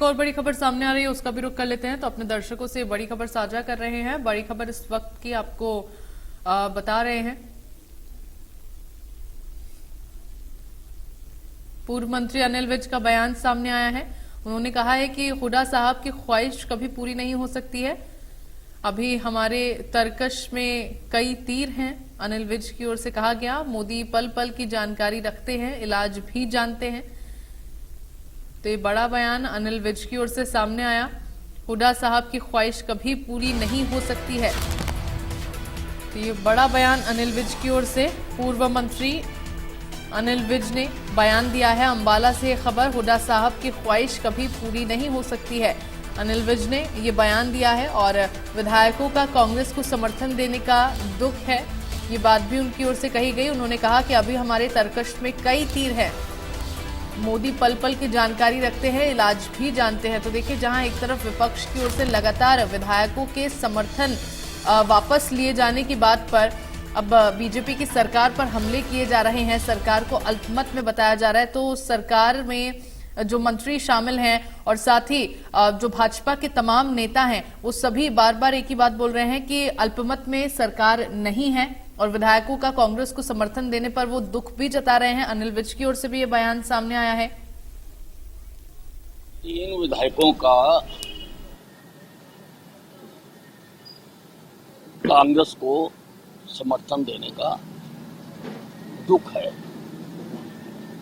और बड़ी खबर सामने आ रही है, उसका भी रुख कर लेते हैं। तो अपने दर्शकों से बड़ी खबर साझा कर रहे हैं। बड़ी खबर इस वक्त की आपको बता रहे हैं। पूर्व मंत्री अनिल विज का बयान सामने आया है। उन्होंने कहा है कि हुड्डा साहब की ख्वाहिश कभी पूरी नहीं हो सकती है। अभी हमारे तरकश में कई तीर हैं, अनिल विज की ओर से कहा गया। मोदी पल पल की जानकारी रखते हैं, इलाज भी जानते हैं। तो ये बड़ा बयान अनिल विज की ओर से सामने आया। हुड्डा साहब की ख्वाहिश कभी पूरी नहीं हो सकती है। तो ये बड़ा बयान अनिल विज की ओर से पूर्व मंत्री अनिल विज ने बयान दिया है। अंबाला से खबर, हुड्डा साहब की ख्वाहिश कभी पूरी नहीं हो सकती है। अनिल विज ने ये बयान दिया है और विधायकों का कांग्रेस को समर्थन देने का दुख है, ये बात भी उनकी ओर से कही गई। उन्होंने कहा कि अभी हमारे तरकश में कई तीर हैं, मोदी पल पल की जानकारी रखते हैं, इलाज भी जानते हैं। तो देखिए, जहां एक तरफ विपक्ष की ओर से लगातार विधायकों के समर्थन वापस लिए जाने की बात पर अब बीजेपी की सरकार पर हमले किए जा रहे हैं, सरकार को अल्पमत में बताया जा रहा है। तो सरकार में जो मंत्री शामिल हैं और साथ ही जो भाजपा के तमाम नेता हैं, वो सभी बार बार एक ही बात बोल रहे हैं कि अल्पमत में सरकार नहीं है और विधायकों का कांग्रेस को समर्थन देने पर वो दुख भी जता रहे हैं। अनिल विज की ओर से भी ये बयान सामने आया है। 3 विधायकों का कांग्रेस को समर्थन देने का दुख है,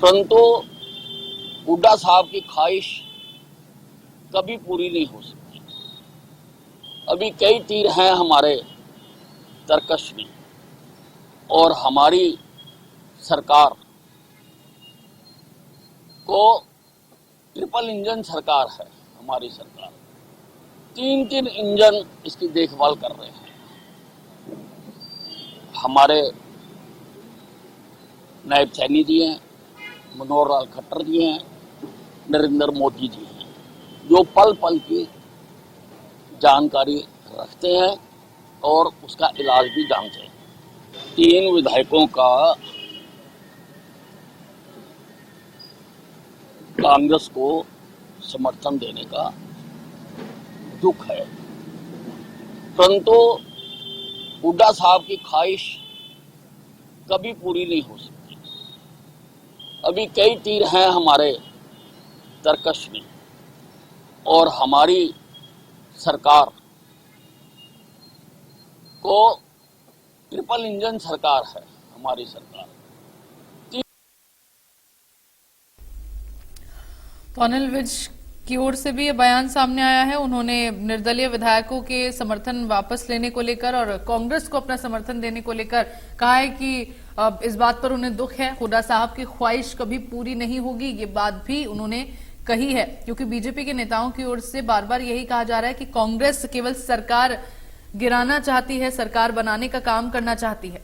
परंतु हुड्डा साहब की ख्वाहिश कभी पूरी नहीं हो सकती। अभी कई तीर हैं हमारे तरकश में और हमारी सरकार को ट्रिपल इंजन सरकार है। हमारी सरकार 3 इंजन इसकी देखभाल कर रहे हैं। हमारे नायब सैनी जी हैं, मनोहर लाल खट्टर जी हैं, नरेंद्र मोदी जी हैं, जो पल पल की जानकारी रखते हैं और उसका इलाज भी जानते हैं। 3 विधायकों का कांग्रेस को समर्थन देने का दुख है, परंतु हुड्डा साहब की ख्वाहिश कभी पूरी नहीं हो सकती। अभी कई तीर हैं हमारे तरकश में और हमारी सरकार को ट्रिपल इंजन सरकार है। हमारी सरकार तो अनिल विज की ओर से भी ये बयान सामने आया है। उन्होंने निर्दलीय विधायकों के समर्थन वापस लेने को लेकर और कांग्रेस को अपना समर्थन देने को लेकर कहा है कि इस बात पर उन्हें दुख है, हुड्डा साहब की ख्वाहिश कभी पूरी नहीं होगी। ये बात भी उन्होंने कही है, क्योंकि बीजेपी के नेताओं की ओर से बार बार यही कहा जा रहा है कि कांग्रेस केवल सरकार गिराना चाहती है, सरकार बनाने का काम करना चाहती है।